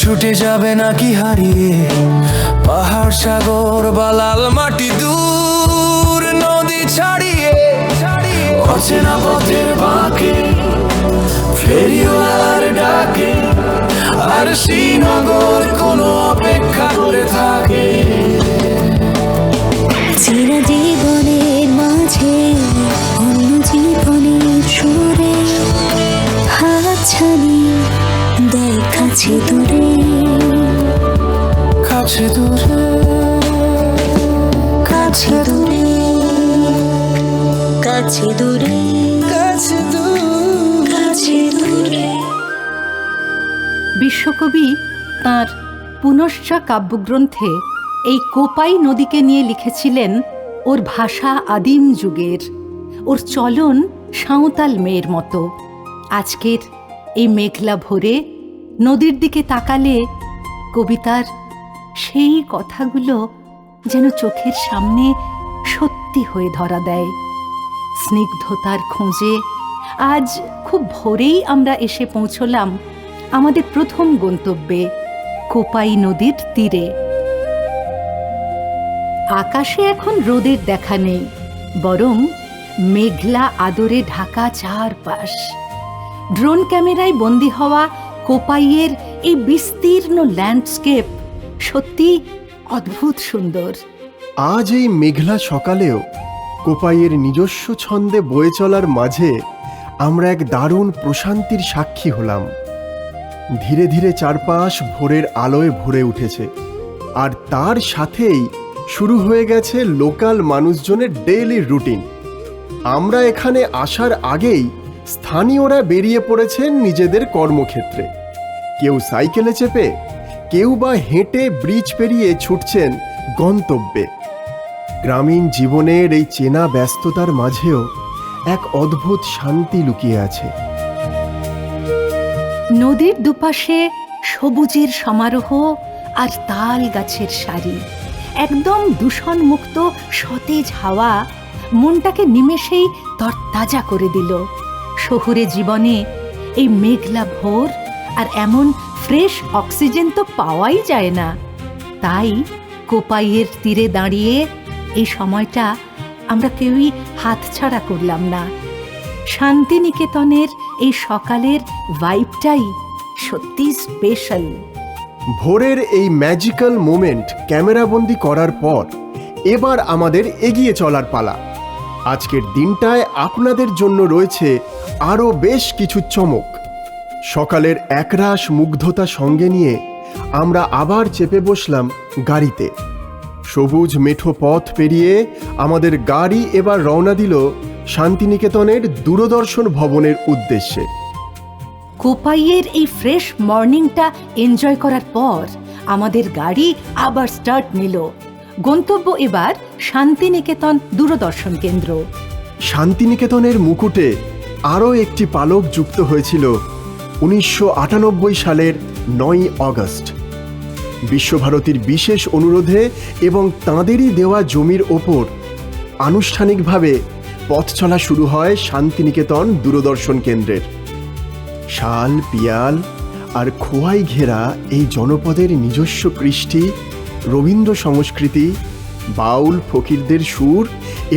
ছুটে যাবে নাকি হারিয়ে পাহাড় সাগর বা লাল মাটি, দূর নদী ছাড়িয়ে অচেনা পথের বাঁকে ফেরিওয়ালার ডাকে আর শ্রীনগর কোনো অপেক্ষা করে থাকে। চিরা জীবনের মাঝে অন্য জীবনের সুরে হাতছানি দেয় কাছে দূরে, কাছে দূরে, কাছে দূরে, কাছে দূরে, কাছে দূরে, কাছে দূরে। বিশ্বকবি তাঁর পুনশ্চা কাব্যগ্রন্থে এই কোপাই নদীকে নিয়ে লিখেছিলেন ওর ভাষা আদিম যুগের, ওর চলন সাঁওতাল মেয়ের মতো। আজকের এই মেঘলা ভোরে নদীর দিকে তাকালে কবিতার সেই কথাগুলো যেন চোখের সামনে সত্যি হয়ে ধরা দেয়। স্নিগ্ধতার খোঁজে আজ খুব ভোরেই আমরা এসে পৌঁছলাম আমাদের প্রথম গন্তব্যে, কোপাই নদীর তীরে। আকাশে এখন রোদের দেখা নেই, বরং মেঘলা আদরে ঢাকা চারপাশ। ড্রোন ক্যামেরায় বন্দী হওয়া কোপাইয়ের এই বিস্তীর্ণ ল্যান্ডস্কেপ সত্যি অদ্ভুত সুন্দর। আজ এই মেঘলা সকালেও কোপাইয়ের নিজস্ব ছন্দে বয়ে চলার মাঝে আমরা এক দারুণ প্রশান্তির সাক্ষী হলাম। ধীরে ধীরে চারপাশ ভোরের আলোয় ভরে উঠেছে, আর তার সাথেই শুরু হয়ে গেছে লোকাল মানুষজনের ডেইলি রুটিন। আমরা এখানে আসার আগেই স্থানীয়রা বেরিয়ে পড়েছেন নিজেদের কর্মক্ষেত্রে। কেউ সাইকেলে চেপে, কেউ বা হেঁটে ব্রিজ পেরিয়ে ছুটছেন গন্তব্যে। গ্রামীণ জীবনের এই চেনা ব্যস্ততার মাঝেও এক অদ্ভুত শান্তি লুকিয়ে আছে। নদীর দুপাশে সবুজের সমারোহ আর তাল গাছের সারি, একদম দূষণমুক্ত সতেজ হাওয়া মনটাকে নিমেষেই তরতাজা করে দিল। শহুরে জীবনে এই মেঘলা ভোর আর এমন ফ্রেশ অক্সিজেন তো পাওয়াই যায় না। তাই কোপাইয়ের তীরে দাঁড়িয়ে এই সময়টা আমরা কেউই হাতছাড়া করলাম না। শান্তিনিকেতনের এই সকালের ভাইবটাই সত্যি স্পেশাল। ভোরের এই ম্যাজিক্যাল মোমেন্ট ক্যামেরাবন্দি করার পর এবার আমাদের এগিয়ে চলার পালা। আজকের দিনটায় আপনাদের জন্য রয়েছে আরও বেশ কিছু চমক। সকালের একরাশ মুগ্ধতা সঙ্গে নিয়ে আমরা আবার চেপে বসলাম গাড়িতে। সবুজ মেঠো পথ পেরিয়ে আমাদের গাড়ি এবার রওনা দিল শান্তিনিকেতনের দূরদর্শন ভবনের উদ্দেশ্যে। কোপাইয়ের এই ফ্রেশ মর্নিংটা এনজয় করার পর আমাদের গাড়ি আবার স্টার্ট নিল। গন্তব্য এবার শান্তিনিকেতন দূরদর্শন কেন্দ্র। শান্তিনিকেতনের মুকুটে আরও একটি পালক যুক্ত হয়েছিল 1998 সালের 9 আগস্ট। বিশ্বভারতীর বিশেষ অনুরোধে এবং তাঁদেরই দেওয়া জমির ওপর আনুষ্ঠানিকভাবে পথ চলা শুরু হয় শান্তিনিকেতন দূরদর্শন কেন্দ্রের। শাল, পিয়াল আর খোয়াই ঘেরা এই জনপদের নিজস্ব কৃষ্টি, রবীন্দ্র সংস্কৃতি, বাউল ফকিরদের সুর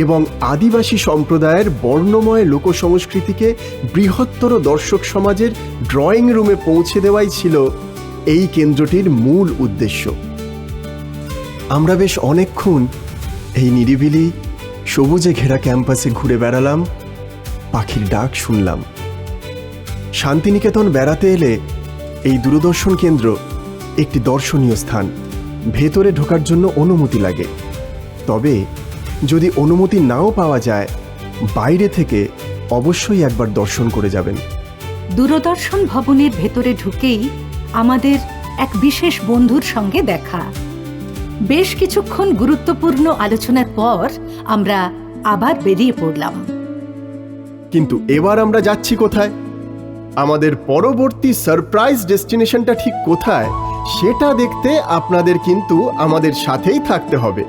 এবং আদিবাসী সম্প্রদায়ের বর্ণময় লোকসংস্কৃতিকে বৃহত্তর দর্শক সমাজের ড্রয়িং রুমে পৌঁছে দেওয়াই ছিল এই কেন্দ্রটির মূল উদ্দেশ্য। আমরা বেশ অনেকক্ষণ এই নিরিবিলি সবুজে ঘেরা ক্যাম্পাসে ঘুরে বেড়ালাম, পাখির ডাক শুনলাম। শান্তিনিকেতন বেড়াতে এলে এই দূরদর্শন কেন্দ্র একটি দর্শনীয় স্থান। ভেতরে ঢোকার জন্য অনুমতি লাগে, তবে যদি অনুমতি নাও পাওয়া যায় বাইরে থেকে অবশ্যই একবার দর্শন করে যাবেন। দূরদর্শন ভবনের ভেতরে ঢুকেই আমাদের এক বিশেষ বন্ধুর সঙ্গে দেখা। বেশ কিছুক্ষণ গুরুত্বপূর্ণ আলোচনার পর আমরা আবার বেরিয়ে পড়লাম। কিন্তু এবার আমরা যাচ্ছি কোথায়? আমাদের পরবর্তী সারপ্রাইজ ডেস্টিনেশনটা ঠিক কোথায় সেটা দেখতে আপনাদের কিন্তু আমাদের সাথেই থাকতে হবে।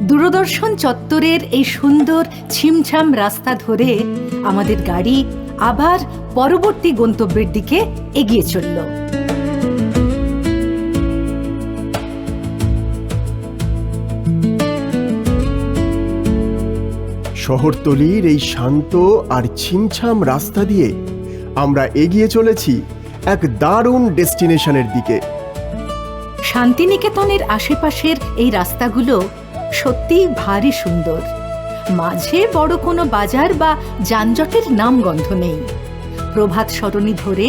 দূরদর্শন চত্বরের এই সুন্দর ছিমছাম রাস্তা ধরে আমাদের গাড়ি আবার পরবর্তী গন্তব্যের দিকে এগিয়ে চলল। শহরতলির এই শান্ত আর ছিমছাম রাস্তা দিয়ে আমরা এগিয়ে চলেছি এক দারুণ ডেস্টিনেশনের দিকে। শান্তিনিকেতনের আশেপাশের এই রাস্তাগুলো সত্যিই ভারী সুন্দর। মাঝে বড় কোনো বাজার বা যানজটের নামগন্ধ নেই। প্রভাত সরণি ধরে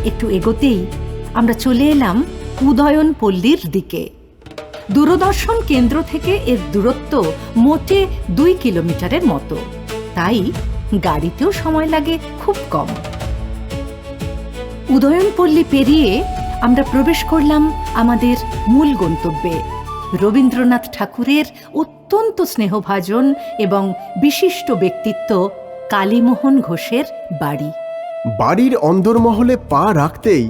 একটু এগোতেই আমরা চলে এলাম উদয়ন পল্লীর দিকে। দূরদর্শন কেন্দ্র থেকে এর দূরত্ব মোটে 2 কিলোমিটারের মতো, তাই গাড়িতেও সময় লাগে খুব কম। উদয়নপল্লী পেরিয়ে আমরা প্রবেশ করলাম আমাদের মূল গন্তব্যে, রবীন্দ্রনাথ ঠাকুরের অত্যন্ত স্নেহভাজন এবং বিশিষ্ট ব্যক্তিত্ব কালীমোহন ঘোষের বাড়ি। বাড়ির অন্দরমহলে পা রাখতেই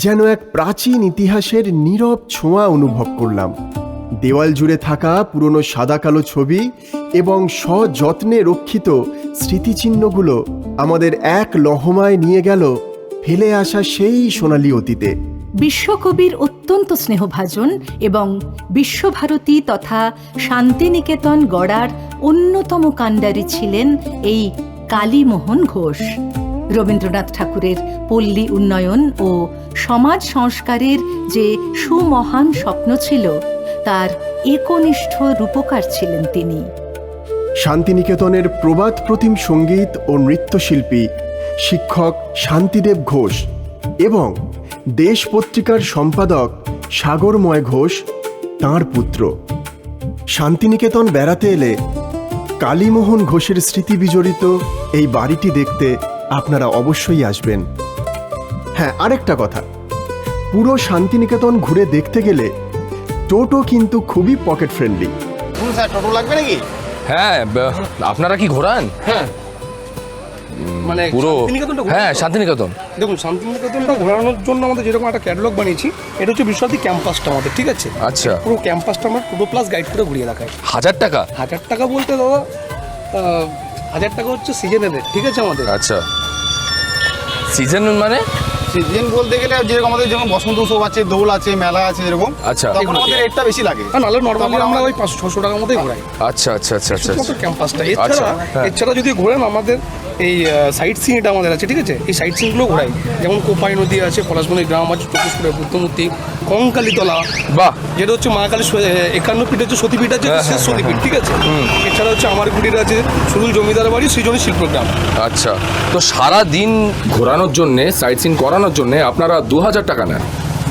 যেন এক প্রাচীন ইতিহাসের নীরব ছোঁয়া অনুভব করলাম। দেওয়াল জুড়ে থাকা পুরনো সাদা কালো ছবি এবং সযত্নে রক্ষিত স্মৃতিচিহ্নগুলো আমাদের এক লহমায় নিয়ে গেল ফেলে আসা সেই সোনালী অতীতে। বিশ্বকবির অত্যন্ত স্নেহভাজন এবং বিশ্বভারতী তথা শান্তিনিকেতন গড়ার অন্যতম কাণ্ডারী ছিলেন এই কালীমোহন ঘোষ। রবীন্দ্রনাথ ঠাকুরের পল্লী উন্নয়ন ও সমাজ সংস্কারের যে সুমহান স্বপ্ন ছিল তার একনিষ্ঠ রূপকার ছিলেন তিনি। শান্তিনিকেতনের প্রবাদ প্রতিম সঙ্গীত ও নৃত্যশিল্পী শিক্ষক শান্তিদেব ঘোষ এবং দেশ পত্রিকার সম্পাদক সাগরময় ঘোষ তাঁর পুত্র। শান্তিনিকেতন বেড়াতে এলে কালীমোহন ঘোষের স্মৃতি বিজড়িত এই বাড়িটি দেখতে আপনারা অবশ্যই আসবেন। হ্যাঁ, আরেকটা কথা, পুরো শান্তিনিকেতন ঘুরে দেখতে গেলে টোটো কিন্তু খুবই পকেট ফ্রেন্ডলি। স্যার টোটো লাগবে নাকি? হ্যাঁ, আপনারা কি ঘোরান? হ্যাঁ, মানে পুরো শান্তিনিকেতনটা ঘোরানো হ্যাঁ তো? শান্তিনিকেতন। দেখুন, শান্তিনিকেতনটা ঘোরানোর জন্য আমাদের যেরকম একটা ক্যাটালগ বানিয়েছি, এটা হচ্ছে বিশ্বভারতী ক্যাম্পাসটা আমাদের, ঠিক আছে? আচ্ছা। পুরো ক্যাম্পাসটা আমরা টোটো প্লাস গাইড করে ঘুরিয়ে দেখাই। 1000 টাকা? 1000 টাকা বলতে দাদা 1000 টাকা হচ্ছে সিজনের রেট, ঠিক আছে আমাদের। আচ্ছা, সিজন মানে? সিজন বলতে গেলে যেরকম আমাদের যেমন বসন্ত উৎসব আছে, দোল আছে, মেলা আছে, এরকম আচ্ছা। তখন আমাদের রেটটা বেশি লাগে। নাহলে নর্মালি আমরা ওই 500-600 টাকার মধ্যেই ঘোরাই। আচ্ছা আচ্ছা আচ্ছা আচ্ছা শুধুমাত্র ক্যাম্পাসটা। আচ্ছা, হ্যাঁ। এছাড়া যদি ঘোরেন আমাদের এই সাইট সিনটা আমাদের আছে, ঠিক আছে? এই সাইট সিনগুলো ঘোরাই, যেমন কোপাই নদী আছে, পলাশবনি গ্রাম আছে, চতুষ্পুরের বুদ্ধমূর্তি, কঙ্কালীতলা, বাহ, যেটা হচ্ছে মা কালী 51 ফিট হচ্ছে সতীপীঠ আছে, হ্যাঁ, শেষ হ্যাঁ, সতীপীঠ, ঠিক আছে? এছাড়া হচ্ছে আমার গুড়ির আছে সুরুল জমিদার বাড়ি, সৃজনী শিল্পগ্রাম। আচ্ছা। তো সারা দিন ঘোরানোর জন্য, সাইট সিন করানোর জন্য আপনারা 2000 টাকা নেন?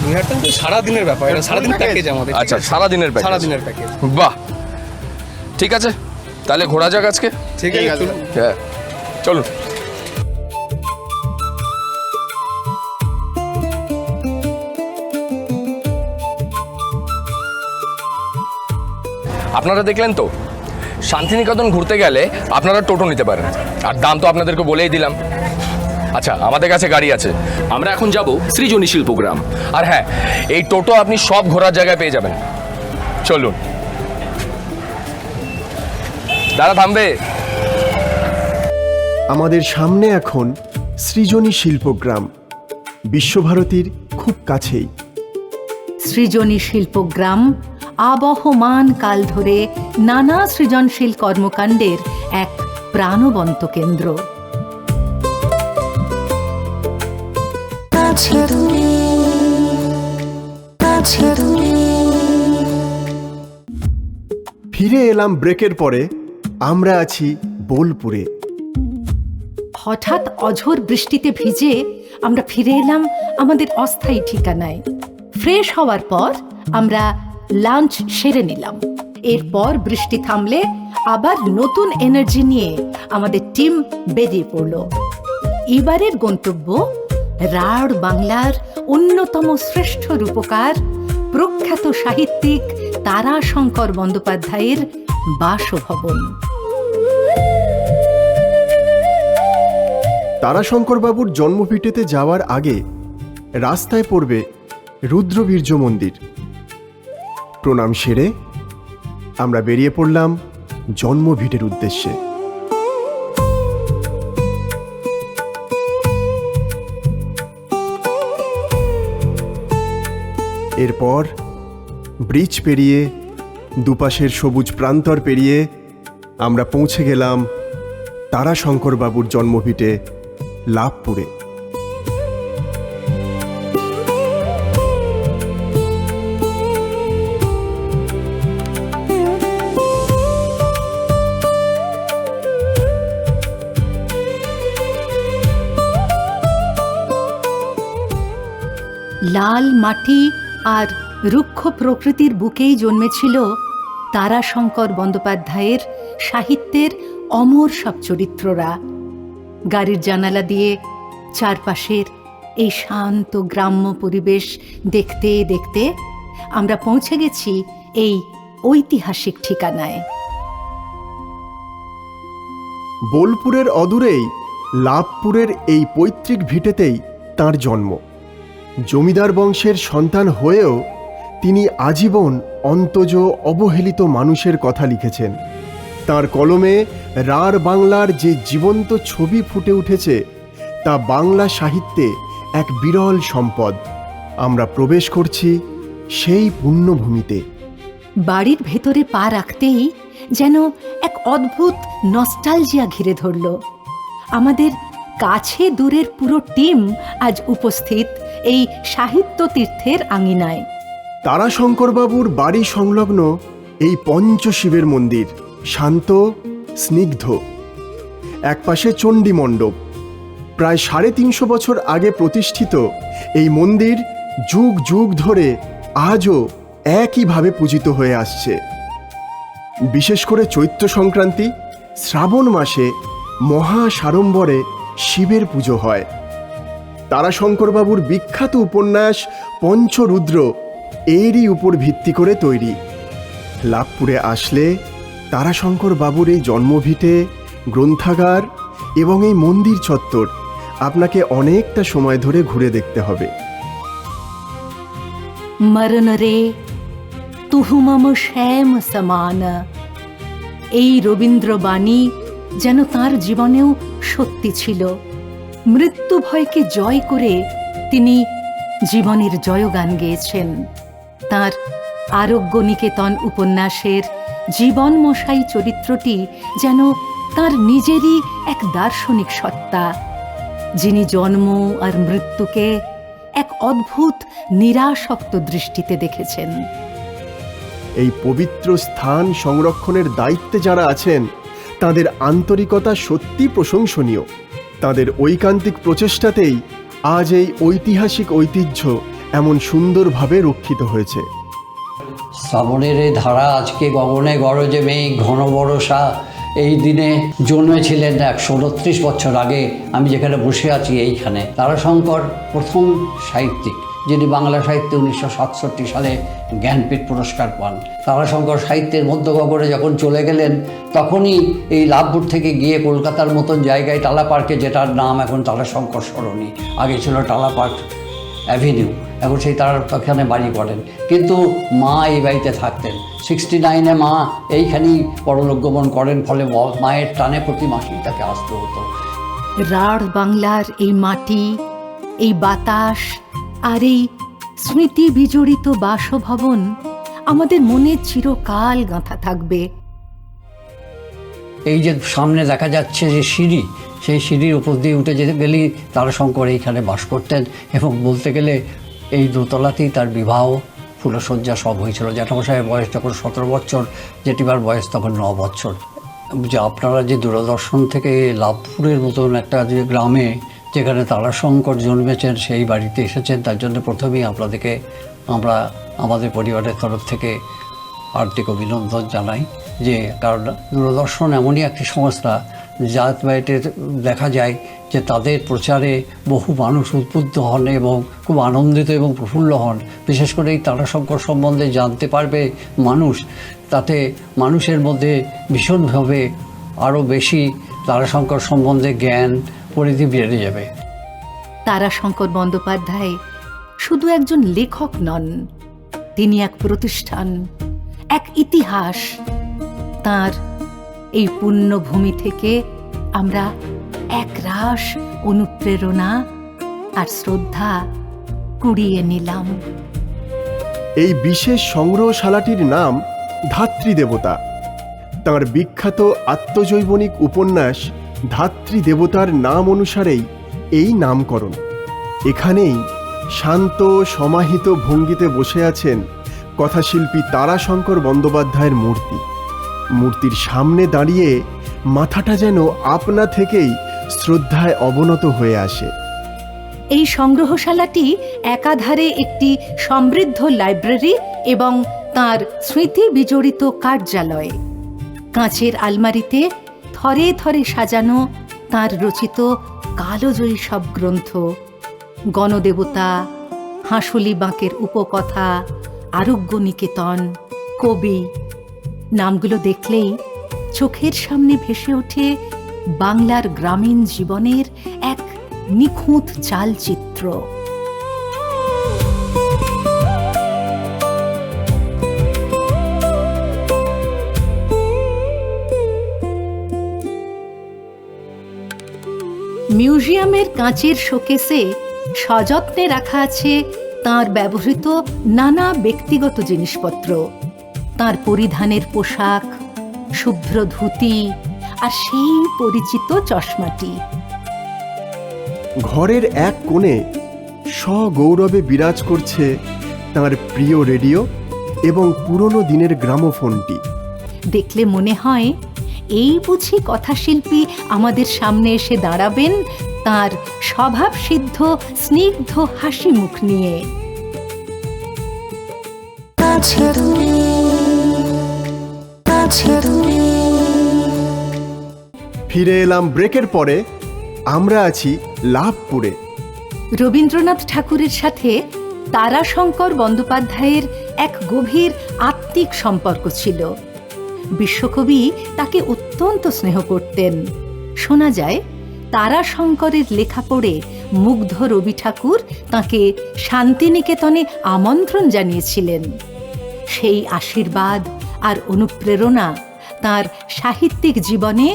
2000 টাকা সারাদিনের ব্যাপার, এটা সারাদিন প্যাকেজ আমাদের। আচ্ছা, সারাদিনের প্যাকেজ। সারাদিনের প্যাকেজ। বাহ, ঠিক আছে, তাহলে ঘোরা যাক আজকে। ঠিক আছে, চলুন। হ্যাঁ, চলুন। আপনারা দেখলেন তো, শান্তিনিকেতন ঘুরতে গেলে আপনারা টোটো নিতে পারেন, আর দাম তো আপনাদেরকে বলেই দিলাম। আচ্ছা, আমাদের কাছে গাড়ি আছে, আমরা এখন যাব সৃজনী শিল্পগ্রাম। আর হ্যাঁ, এই টোটো আপনি সব ঘোরার জায়গায় পেয়ে যাবেন। চলুন। দাদা থামবে? আমাদের সামনে এখন সৃজনী শিল্পগ্রাম, বিশ্বভারতীর খুব কাছেই। সৃজনী শিল্পগ্রাম আবহমান কাল ধরে নানা সৃজনশীল কর্মকাণ্ডের এক প্রাণবন্ত কেন্দ্র। কাছে দূরে, কাছে দূরে। ফিরে এলাম ব্রেকের পরে। আমরা আছি বোলপুরে। হঠাৎ অঝোর বৃষ্টিতে ভিজে আমরা ফিরে এলাম আমাদের অস্থায়ী ঠিকানায়। ফ্রেশ হওয়ার পর আমরা লাঞ্চ সেরে নিলাম। এরপর বৃষ্টি থামলে আবার নতুন এনার্জি নিয়ে আমাদের টিম বেরিয়ে পড়ল। এবারের গন্তব্য রাঢ় বাংলার অন্যতম শ্রেষ্ঠ রূপকার প্রখ্যাত সাহিত্যিক তারাশঙ্কর বন্দ্যোপাধ্যায়ের বাসভবন। তারাশঙ্করবাবুর জন্মভিটেতে যাওয়ার আগে রাস্তায় পড়বে রুদ্রবীর্য মন্দির। প্রণাম সেরে আমরা বেরিয়ে পড়লাম জন্মভিটের উদ্দেশ্যে। এরপর ব্রিজ পেরিয়ে দুপাশের সবুজ প্রান্তর পেরিয়ে আমরা পৌঁছে গেলাম তারাশঙ্করবাবুর জন্মভিটে লাভপুরে। লাল মাটি আর রুক্ষ প্রকৃতির বুকেই জন্মেছিল তারাশঙ্কর বন্দ্যোপাধ্যায়ের সাহিত্যের অমর সব চরিত্ররা। গাড়ির জানালা দিয়ে চারপাশের এই শান্ত গ্রাম্য পরিবেশ দেখতে দেখতে আমরা পৌঁছে গেছি এই ঐতিহাসিক ঠিকানায়। বোলপুরের অদূরেই লাভপুরের এই পৈতৃক ভিটেতেই তাঁর জন্ম। জমিদার বংশের সন্তান হয়েও তিনি আজীবন অন্তজ অবহেলিত মানুষের কথা লিখেছেন। তাঁর কলমে রাঢ় বাংলার যে জীবন্ত ছবি ফুটে উঠেছে তা বাংলা সাহিত্যে এক বিরল সম্পদ। আমরা প্রবেশ করছি সেই পুণ্যভূমিতে। বাড়ির ভেতরে পা রাখতেই যেন এক অদ্ভুত নস্টালজিয়া ঘিরে ধরল। আমাদের কাছে দূরের পুরো টিম আজ উপস্থিত এই সাহিত্য তীর্থের আঙিনায়। তারাশঙ্করবাবুর বাড়ি সংলগ্ন এই পঞ্চশিবের মন্দির শান্ত স্নিগ্ধ। একপাশে চণ্ডী মণ্ডপ। প্রায় 350 বছর আগে প্রতিষ্ঠিত এই মন্দির যুগ যুগ ধরে আজও একইভাবে পূজিত হয়ে আসছে। বিশেষ করে চৈত্র সংক্রান্তি, শ্রাবণ মাসে মহা সাড়ম্বরে শিবের পুজো হয়। তারাশঙ্করবাবুর বিখ্যাত উপন্যাস পঞ্চরুদ্র এরই উপর ভিত্তি করে তৈরি। লাভপুরে আসলে তারাশঙ্করবাবুর এই জন্মভিটে, গ্রন্থাগার এবং এই মন্দির চত্বর আপনাকে অনেকটা সময় ধরে ঘুরে দেখতে হবে। মরণ রে তুহু মম শ্যাম সমান, এই রবীন্দ্রবাণী যেন তাঁর জীবনেও সত্যি ছিল। মৃত্যু ভয়কে জয় করে তিনি জীবনের জয়গান গেয়েছেন। তাঁর আরোগ্য নিকেতন উপন্যাসের জীবন মশাই চরিত্রটি যেন তাঁর নিজেরই এক দার্শনিক সত্তা, যিনি জন্ম আর মৃত্যুকে এক অদ্ভুত নিরাসক্ত দৃষ্টিতে দেখেছেন। এই পবিত্র স্থান সংরক্ষণের দায়িত্বে যারা আছেন তাদের আন্তরিকতা সত্যি প্রশংসনীয়। তাদের ঐকান্তিক প্রচেষ্টাতেই আজ এই ঐতিহাসিক ঐতিহ্য এমন সুন্দরভাবে রক্ষিত হয়েছে। শ্রাবণের এই ধারা আজকে গগনে গরজে মেঘ ঘন বর্ষা। এই দিনে জন্মেছিলেন 129 বছর আগে আমি যেখানে বসে আছি এইখানে তারাশঙ্কর প্রথম সাহিত্যিক যিনি বাংলা সাহিত্যে 1967 সালে জ্ঞানপীঠ পুরস্কার পান। তারাশঙ্কর সাহিত্যের মধ্য গগনে যখন চলে গেলেন তখনই এই লাভপুর থেকে গিয়ে কলকাতার মতন জায়গায় টালা পার্কে, যেটার নাম এখন তারাশঙ্কর সরণি, আগে ছিল টালা পার্ক অ্যাভিনিউ, এখন সেই তারা ওখানে বাড়ি করেন। কিন্তু মা এই বাড়িতে থাকতেন। 69-এ মা এইখানেই পরলোক গমন করেন, ফলে মায়ের টানে প্রতি মাসেই তাকে আসতে হতো। রাঢ় বাংলার এই মাটি, এই বাতাস আর এই স্মৃতি বিজড়িত বাসভবন আমাদের মনে চিরকাল গাঁথা থাকবে। এই যে সামনে দেখা যাচ্ছে যে সিঁড়ি, সেই সিঁড়ির উপর দিয়ে উঠে যেতে গেলেই তারাশঙ্কর এইখানে বাস করতেন এবং বলতে গেলে এই দোতলাতেই তার বিবাহ, ফুলশয্যা সব হয়েছিল। জ্যাঠামশাইয়ের বয়স তখন 17 বছর, জেঠিমার বয়স তখন 9 বছর। যে আপনারা যে দূরদর্শন থেকে লাভপুরের মতন একটা যে গ্রামে যেখানে তারাশঙ্কর জন্মেছেন সেই বাড়িতে এসেছেন, তার জন্য প্রথমেই আপনাদেরকে আমরা আমাদের পরিবারের তরফ থেকে হার্দিক অভিনন্দন জানাই। যে কারণ দূরদর্শন এমনই একটি সংস্থা যার বাড়িতে দেখা যায় যে তাদের প্রচারে বহু মানুষ উদ্বুদ্ধ হন এবং খুব আনন্দিত এবং প্রফুল্ল হন। বিশেষ করে এই তারাশঙ্কর সম্বন্ধে জানতে পারবে মানুষ, তাতে মানুষের মধ্যে ভীষণভাবে আরও বেশি তারাশঙ্কর সম্বন্ধে জ্ঞান পরিধি বেড়ে যাবে। তারাশঙ্কর বন্দ্যোপাধ্যায় শুধু একজন লেখক নন, তিনি এক প্রতিষ্ঠান, এক ইতিহাস। তার এই পুণ্যভূমি থেকে আমরা এক রাশ অনুপ্রেরণা আর শ্রদ্ধা কুড়িয়ে নিলাম। এই বিশেষ সংগ্রহশালাটির নাম ধাত্রী দেবতা। তাঁর বিখ্যাত আত্মজৈবনিক উপন্যাস ধাত্রী দেবতার নাম অনুসারেই এই নামকরণ। এখানেই শান্ত সমাহিত ভঙ্গিতে বসে আছেন কথাশিল্পী তারাশঙ্কর বন্দ্যোপাধ্যায়ের মূর্তি। মূর্তির সামনে দাঁড়িয়ে মাথাটা যেন আপনা থেকেই শ্রদ্ধায় অবনত হয়ে আসে। এই সংগ্রহশালাটি একাধারে একটি সমৃদ্ধ লাইব্রেরি এবং তার স্মৃতি বিজড়িত কার্যালয়। কাঁচের আলমারিতে থরে থরে সাজানো তার রচিত কালজয়ী সব গ্রন্থ, গণদেবতা, হাঁসুলি বাঁকের উপকথা, আরোগ্য নিকেতন, কবি। নামগুলো দেখলেই চোখের সামনে ভেসে ওঠে বাংলার গ্রামীণ জীবনের এক নিখুঁত চালচিত্র। মিউজিয়ামের কাঁচের শোকেসে সযত্নে রাখা আছে তাঁর ব্যবহৃত নানা ব্যক্তিগত জিনিসপত্র, তাঁর পরিধানের পোশাক, শুভ্র ধুতি আর সেই পরিচিত চশমাটি। ঘরের এক কোণে সগৌরবে বিরাজ করছে তাঁর প্রিয় রেডিও এবং পুরনো দিনের গ্রামোফোনটি। দেখলে মনে হয় এই বুঝি কথাশিল্পী আমাদের সামনে এসে দাঁড়াবেন তাঁর স্বভাবসিদ্ধ স্নিগ্ধ হাসি মুখ নিয়ে। কাছে দূরে, কাছে দূরে। ফিরে এলাম ব্রেকের পরে। আমরা আছি লাভপুরে। রবীন্দ্রনাথ ঠাকুরের সাথে তারাশঙ্কর বন্দ্যোপাধ্যায়ের এক গভীর আত্মিক সম্পর্ক ছিল। বিশ্বকবি তাকে অত্যন্ত স্নেহ করতেন। শোনা যায় তারাশঙ্করের লেখা পড়ে মুগ্ধ রবি ঠাকুর তাঁকে শান্তিনিকেতনে আমন্ত্রণ জানিয়েছিলেন। সেই আশীর্বাদ আর অনুপ্রেরণা তাঁর সাহিত্যিক জীবনে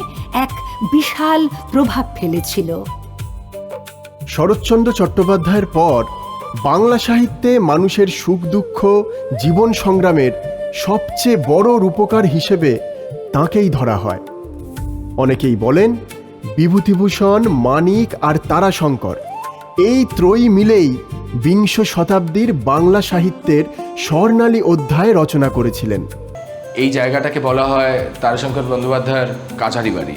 এক বিশাল প্রভাব ফেলেছিল। শরৎচন্দ্র চট্টোপাধ্যায়ের পর বাংলা সাহিত্যে মানুষের সুখ দুঃখ জীবন সংগ্রামের সবচেয়ে বড় রূপকার হিসেবে তাঁকেই ধরা হয়। অনেকেই বলেন বিভূতিভূষণ, মানিক আর তারাশঙ্কর এই ত্রয়ী মিলেই বিংশ শতাব্দীর বাংলা সাহিত্যের স্বর্ণালী অধ্যায় রচনা করেছিলেন। এই জায়গাটাকে বলা হয় তারাশঙ্কর বন্দ্যোপাধ্যায়ের কাছারি বাড়ি।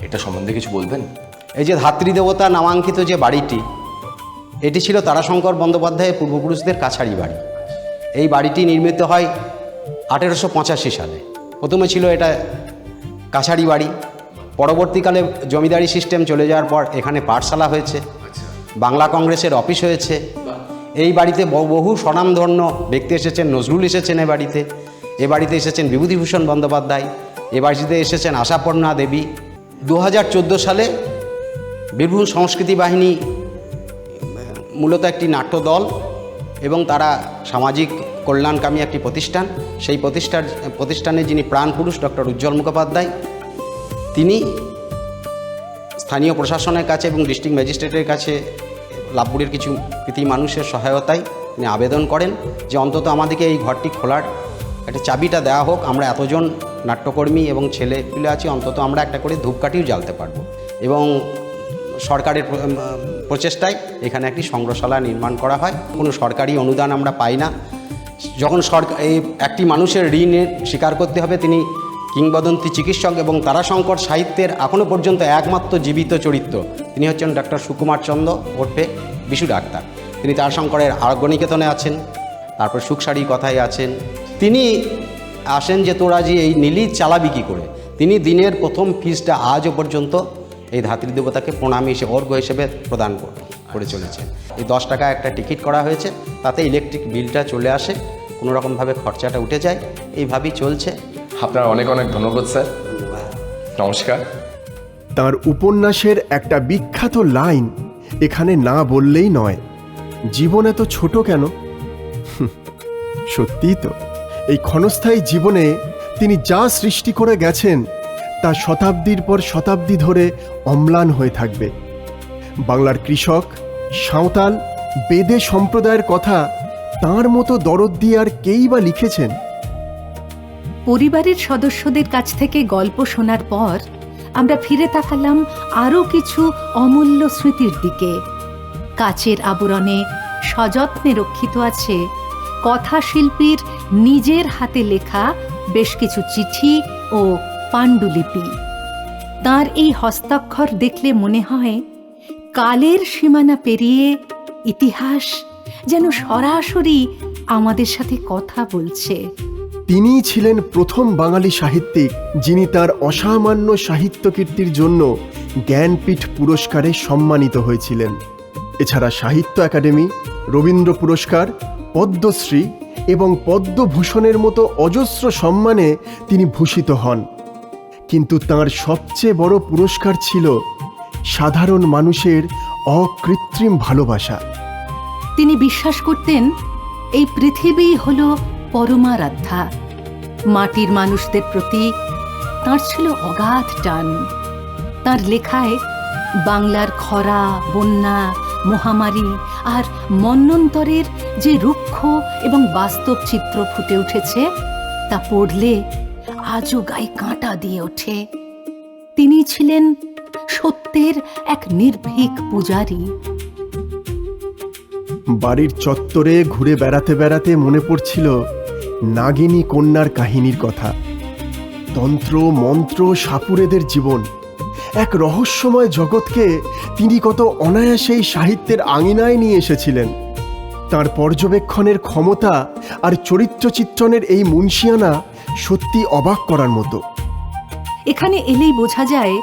এটা সম্বন্ধে কিছু বলবেন? এই যে ধাত্রী দেবতা নামাঙ্কিত যে বাড়িটি, এটি ছিল তারাশঙ্কর বন্দ্যোপাধ্যায়ের পূর্বপুরুষদের কাছারি বাড়ি। এই বাড়িটি নির্মিত হয় 1885 সালে। প্রথমে ছিল এটা কাছারি বাড়ি, পরবর্তীকালে জমিদারি সিস্টেম চলে যাওয়ার পর এখানে পাঠশালা হয়েছে, বাংলা কংগ্রেসের অফিস হয়েছে। এই বাড়িতে বহু স্বনামধন্য ব্যক্তি এসেছেন। নজরুল এসেছেন এ বাড়িতে, এ বাড়িতে এসেছেন বিভূতিভূষণ বন্দ্যোপাধ্যায়, এ বাড়িতে এসেছেন আশাপূর্ণা দেবী। 2014 সালে বীরভূম সংস্কৃতি বাহিনী মূলত একটি নাট্যদল এবং তারা সামাজিক কল্যাণকামী একটি প্রতিষ্ঠান। সেই প্রতিষ্ঠানে যিনি প্রাণপুরুষ ডক্টর উজ্জ্বল মুখোপাধ্যায়, তিনি স্থানীয় প্রশাসনের কাছে এবং ডিস্ট্রিক্ট ম্যাজিস্ট্রেটের কাছে লাভপুরের কিছু কৃতি মানুষের সহায়তায় তিনি আবেদন করেন যে অন্তত আমাদেরকে এই ঘরটি খোলার একটা চাবিটা দেওয়া হোক। আমরা এতজন নাট্যকর্মী এবং ছেলেপিলে আছি, অন্তত আমরা একটা করে ধূপকাঠিও জ্বালতে পারবো। এবং সরকারের প্রচেষ্টায় এখানে একটি সংগ্রহশালা নির্মাণ করা হয়। কোনো সরকারি অনুদান আমরা পাই না। যখন এই একটি মানুষের ঋণের স্বীকার করতে হবে, তিনি কিংবদন্তি চিকিৎসক এবং তারাশঙ্কর সাহিত্যের এখনও পর্যন্ত একমাত্র জীবিত চরিত্র। তিনি হচ্ছেন ডক্টর সুকুমার চন্দ্র ওরফে বিশু ডাক্তার। তিনি তারাশঙ্করের আরগ্যনিকেতনে আছেন, তারপর সুখসারি কথায় আছেন। তিনি আসেন যে তোরা যে এই নীলি চালাবি কী করে। তিনি দিনের প্রথম ফিসটা আজও পর্যন্ত এই ধাত্রী দেবতাকে প্রণামী হিসেবে অর্ঘ্য হিসেবে প্রদান করে চলেছেন। এই 10 টাকা একটা টিকিট করা হয়েছে, তাতে ইলেকট্রিক বিলটা চলে আসে, কোনোরকমভাবে খরচাটা উঠে যায়, এইভাবেই চলছে। আপনার অনেক অনেক ধন্যবাদ স্যার, নমস্কার। তার উপন্যাসের একটা বিখ্যাত লাইন এখানে না বললেই নয়, জীবন এত ছোট কেন? সত্যিই তো, এই ক্ষণস্থায়ী জীবনে তিনি যা সৃষ্টি করে গেছেন তা শতাব্দীর পর শতাব্দী ধরে অম্লান হয়ে থাকবে। বাংলার কৃষক, সাঁওতাল, বেদে সম্প্রদায়ের কথা তাঁর মতো দরদ দিয়ে আর কেই বা লিখেছেন? পরিবারের সদস্যদের কাছ থেকে গল্প শোনার পর আমরা ফিরে তাকালাম আরও কিছু অমূল্য স্মৃতির দিকে। কাচের আবরণে সযত্নে রক্ষিত আছে কথাশিল্পীর নিজের হাতে লেখা বেশ কিছু চিঠি ও পাণ্ডুলিপি। তার এই হস্তাক্ষর দেখলে মনে হয় কালের সীমানা পেরিয়ে ইতিহাস যেন সরাসরি আমাদের সাথে কথা বলছে। তিনিই ছিলেন প্রথম বাঙালি সাহিত্যিক যিনি তার অসামান্য সাহিত্য কীর্তির জন্য জ্ঞানপীঠ পুরস্কারে সম্মানিত হয়েছিলেন। এছাড়া সাহিত্য একাডেমি, রবীন্দ্র পুরস্কার, পদ্মশ্রী এবং পদ্মভূষণের মতো অজস্র সম্মানে তিনি ভূষিত হন। কিন্তু তাঁর সবচেয়ে বড় পুরস্কার ছিল সাধারণ মানুষের অকৃত্রিম ভালোবাসা। তিনি বিশ্বাস করতেন এই পৃথিবী হল পরমারাধ্যা। মাটির মানুষদের প্রতি তাঁর ছিল অগাধ টান। তাঁর লেখায় বাংলার খরা, বন্যা, মহামারী আর মন্বন্তরের যে রুক্ষ এবং বাস্তব চিত্র ফুটে উঠেছে তা পড়লে আজও গায়ে কাঁটা দিয়ে ওঠে। তিনি ছিলেন সত্যের এক নির্ভীক পূজারী। বাড়ির চত্বরে ঘুরে বেড়াতে বেড়াতে মনে পড়ছিল নাগিনী কন্যার কাহিনীর কথা। তন্ত্র, মন্ত্র, সাপুড়েদের জীবন, এক রহস্যময় জগৎকে তিনি কত অনায়াসেই সাহিত্যের আঙিনায় নিয়ে এসেছিলেন। তার পর্যবেক্ষণের ক্ষমতা আর চরিত্র চিত্রণের এই মুনশিয়ানা সত্যি অবাক করার মতো। এখানে এলেই বোঝা যায়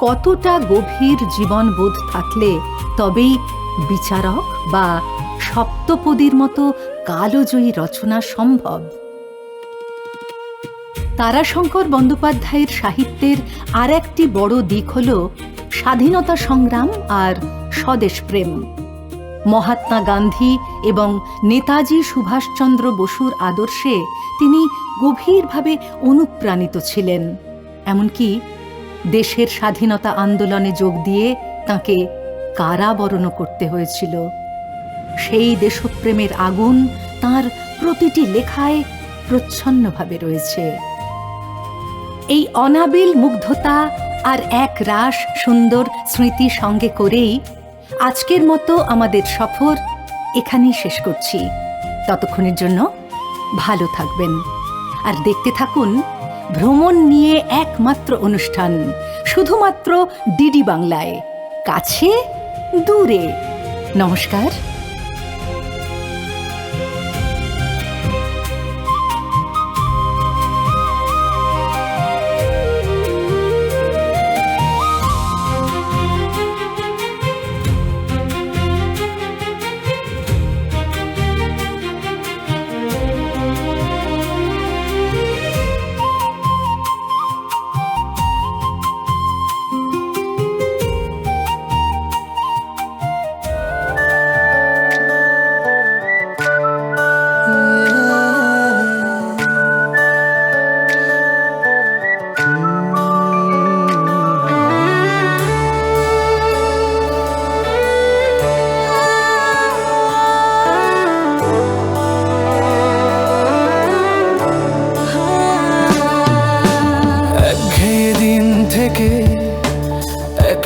কতটা গভীর জীবনবোধ থাকলে তবেই বিচারক বা সপ্তপদীর মতো কালজয়ী রচনা সম্ভব। তারাশঙ্কর বন্দ্যোপাধ্যায়ের সাহিত্যের আর একটি বড় দিক হল স্বাধীনতা সংগ্রাম আর স্বদেশপ্রেম। মহাত্মা গান্ধী এবং নেতাজি সুভাষচন্দ্র বসুর আদর্শে তিনি গভীরভাবে অনুপ্রাণিত ছিলেন। এমনকি দেশের স্বাধীনতা আন্দোলনে যোগ দিয়ে তাঁকে কারাবরণও করতে হয়েছিল। সেই দেশপ্রেমের আগুন তাঁর প্রতিটি লেখায় প্রচ্ছন্নভাবে রয়েছে। এই অনাবিল মুগ্ধতা আর এক রাশ সুন্দর স্মৃতি সঙ্গে করেই আজকের মতো আমাদের সফর এখানেই শেষ করছি। ততক্ষণের জন্য ভালো থাকবেন আর দেখতে থাকুন ভ্রমণ নিয়ে একমাত্র অনুষ্ঠান, শুধুমাত্র ডিডি বাংলায়, কাছে দূরে। নমস্কার।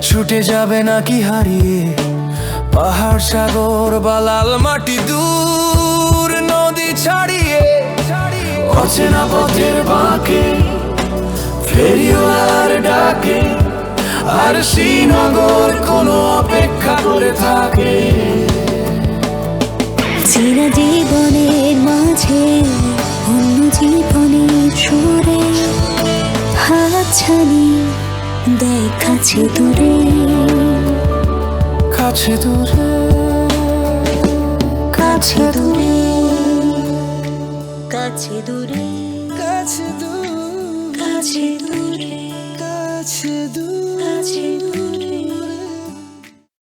ছুটে যাবে নাকি হারিয়ে পাহাড়, সাগর বা লাল মাটি, দূর নদী ছাড়িয়ে অচেনা পথের বাঁকে ফেরিওয়ালার ডাকে আর শ্রীনগর কোনো অপেক্ষা করে থাকে। চিরজীবনের মাঝে অন্য জীবনের সুরে হাতছানি দেয় কাছে দূরে, কাছে দূরে, কাছে দূরে, কাছে দূরে, কাছে দূরে, কাছে দূরে।